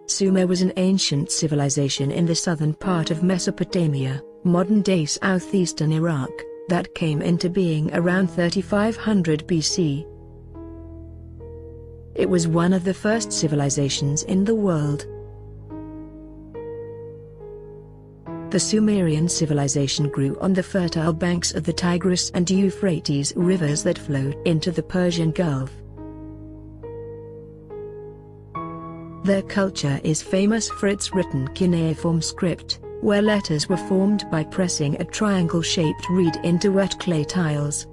Sumer was an ancient civilization in the southern part of Mesopotamia, modern-day southeastern Iraq, that came into being around 3500 BC. It was one of the first civilizations in the world. The Sumerian civilization grew on the fertile banks of the Tigris and Euphrates rivers that flowed into the Persian Gulf. Their culture is famous for its written cuneiform script, where letters were formed by pressing a triangle-shaped reed into wet clay tiles.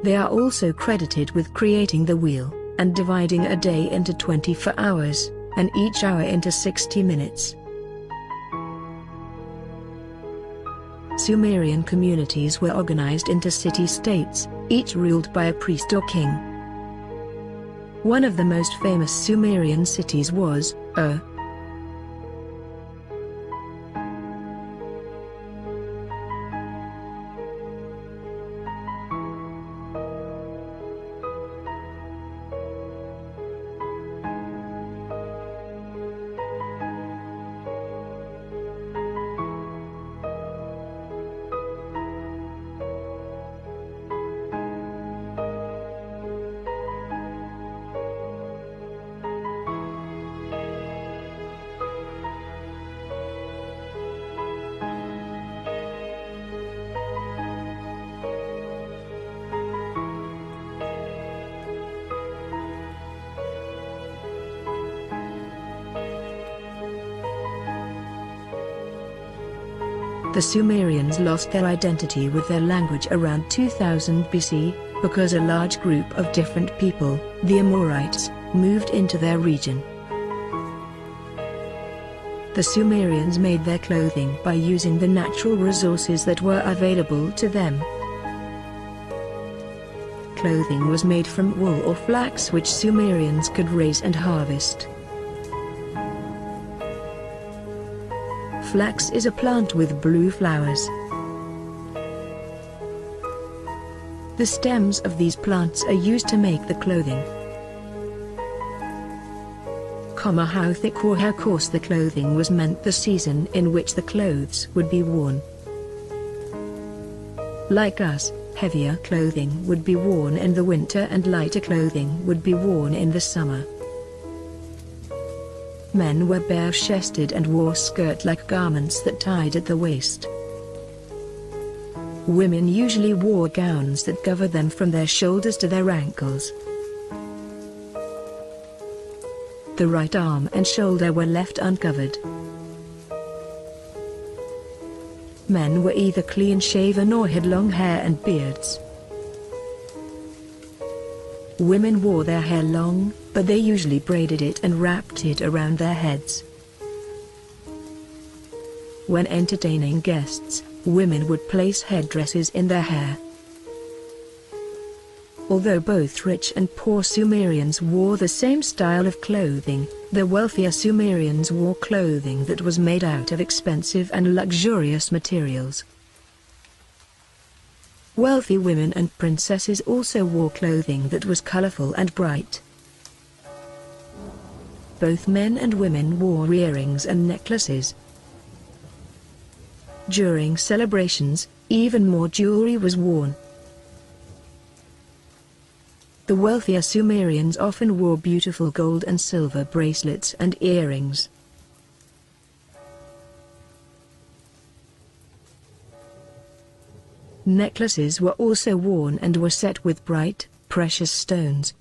They are also credited with creating the wheel, and dividing a day into 24 hours, and each hour into 60 minutes. Sumerian communities were organized into city-states, each ruled by a priest or king. One of the most famous Sumerian cities was Ur. The Sumerians lost their identity with their language around 2000 BC, because a large group of different people, the Amorites, moved into their region. The Sumerians made their clothing by using the natural resources that were available to them. Clothing was made from wool or flax which Sumerians could raise and harvest. Flax is a plant with blue flowers. The stems of these plants are used to make the clothing. How thick or how coarse the clothing was meant the season in which the clothes would be worn. Like us, heavier clothing would be worn in the winter and lighter clothing would be worn in the summer. Men were bare-chested and wore skirt-like garments that tied at the waist. Women usually wore gowns that covered them from their shoulders to their ankles. The right arm and shoulder were left uncovered. Men were either clean-shaven or had long hair and beards. Women wore their hair long, but they usually braided it and wrapped it around their heads. When entertaining guests, women would place headdresses in their hair. Although both rich and poor Sumerians wore the same style of clothing, the wealthier Sumerians wore clothing that was made out of expensive and luxurious materials. Wealthy women and princesses also wore clothing that was colorful and bright. Both men and women wore earrings and necklaces. During celebrations, even more jewelry was worn. The wealthier Sumerians often wore beautiful gold and silver bracelets and earrings. Necklaces were also worn and were set with bright, precious stones.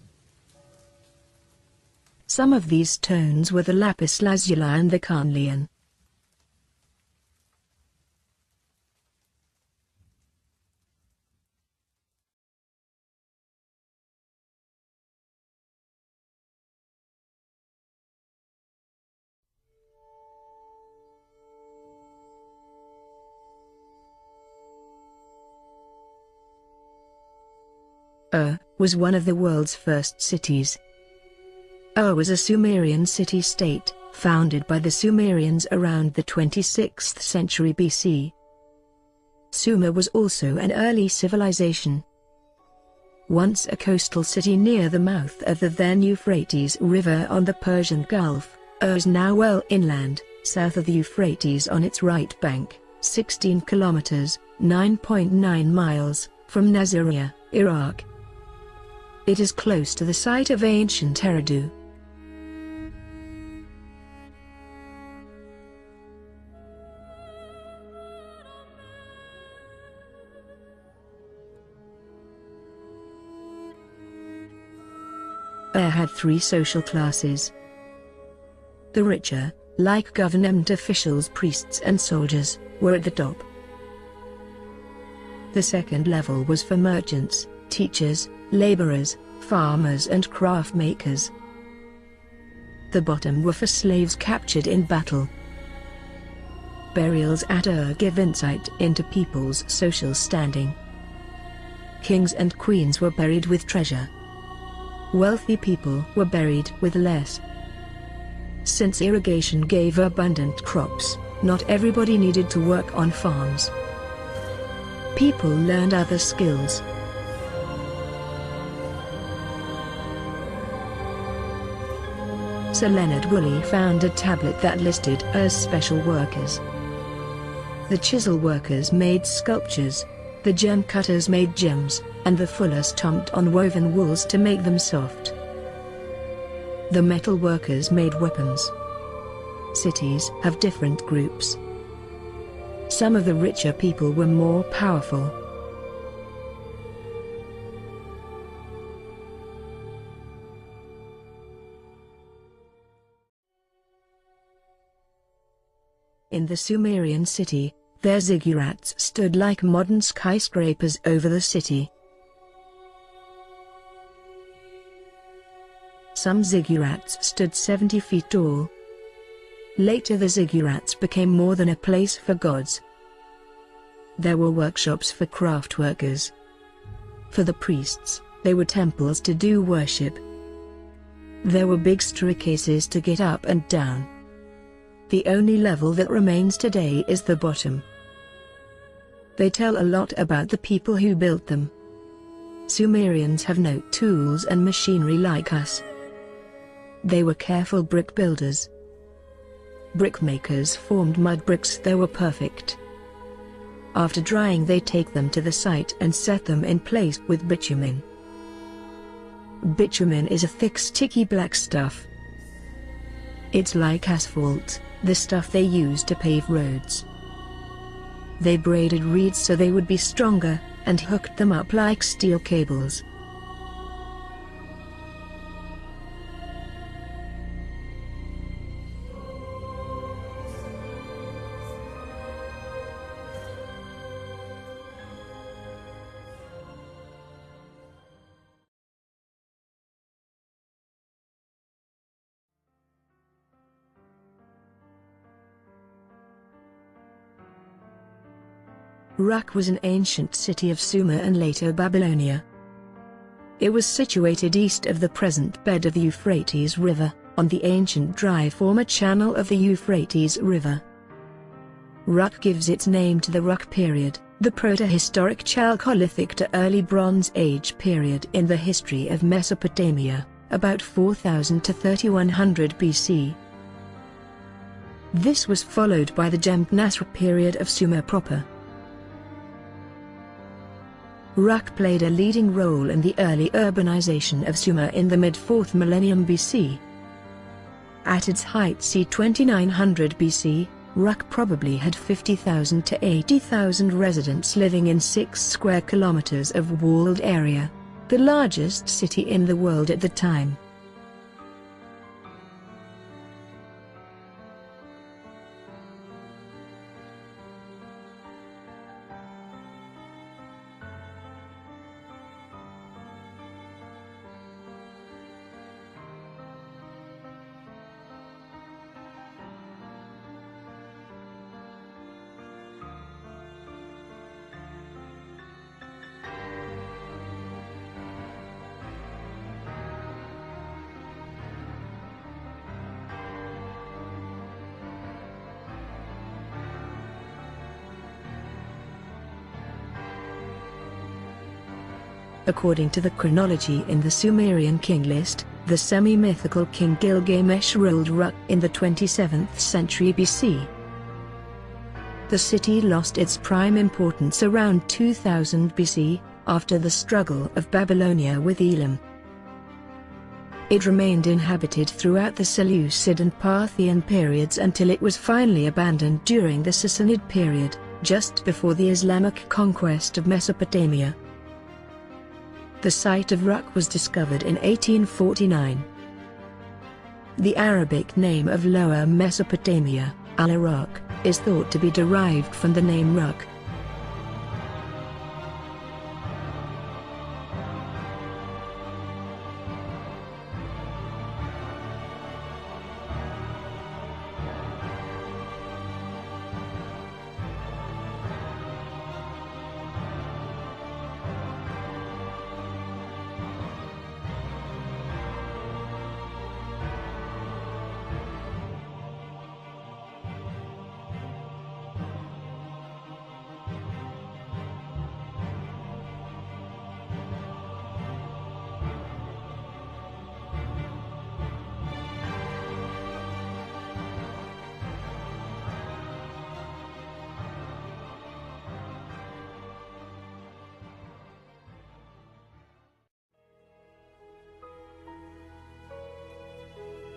Some of these stones were the lapis lazuli and the carnelian. Ur was one of the world's first cities. Ur was a Sumerian city-state, founded by the Sumerians around the 26th century BC. Sumer was also an early civilization. once a coastal city near the mouth of the then Euphrates River on the Persian Gulf, is now well inland, south of the Euphrates on its right bank, 16 kilometers, 9.9 miles, from Nasiriyah, Iraq. It is close to the site of ancient Eridu. Had three social classes. The richer, like government officials, priests and soldiers, were at the top. The second level was for merchants, teachers, laborers, farmers and craft makers. The bottom were for slaves captured in battle. Burials at give insight into people's social standing. Kings and queens were buried with treasure. Wealthy people were buried with less. Since irrigation gave abundant crops, not everybody needed to work on farms. People learned other skills. Sir Leonard Woolley found a tablet that listed as special workers. The chisel workers made sculptures, the gem cutters made gems, and the fullers stomped on woven wools to make them soft. The metal workers made weapons. Cities have different groups. Some of the richer people were more powerful. In the Sumerian city, their ziggurats stood like modern skyscrapers over the city. Some ziggurats stood 70 feet tall. Later the ziggurats became more than a place for gods. There were workshops for craft workers. For the priests, they were temples to do worship. There were big staircases to get up and down. The only level that remains today is the bottom. They tell a lot about the people who built them. Sumerians have no tools and machinery like us. They were careful brick builders. Brick makers formed mud bricks that were perfect. After drying they take them to the site and set them in place with bitumen. Bitumen is a thick sticky black stuff. It's like asphalt, the stuff they use to pave roads. They braided reeds so they would be stronger, and hooked them up like steel cables. Uruk was an ancient city of Sumer and later Babylonia. It was situated east of the present bed of the Euphrates River, on the ancient dry former channel of the Euphrates River. Uruk gives its name to the Uruk period, the protohistoric Chalcolithic to early Bronze Age period in the history of Mesopotamia, about 4000 to 3100 BC. This was followed by the Jemtnasr period of Sumer proper. Uruk played a leading role in the early urbanization of Sumer in the mid-4th millennium BC. At its height c. 2900 BC, Uruk probably had 50,000 to 80,000 residents living in 6 square kilometers of walled area, the largest city in the world at the time. According to the chronology in the Sumerian king list, the semi-mythical king Gilgamesh ruled Uruk in the 27th century BC. The city lost its prime importance around 2000 BC, after the struggle of Babylonia with Elam. It remained inhabited throughout the Seleucid and Parthian periods until it was finally abandoned during the Sassanid period, just before the Islamic conquest of Mesopotamia. The site of Uruk was discovered in 1849. The Arabic name of Lower Mesopotamia, Al-Iraq, is thought to be derived from the name Uruk,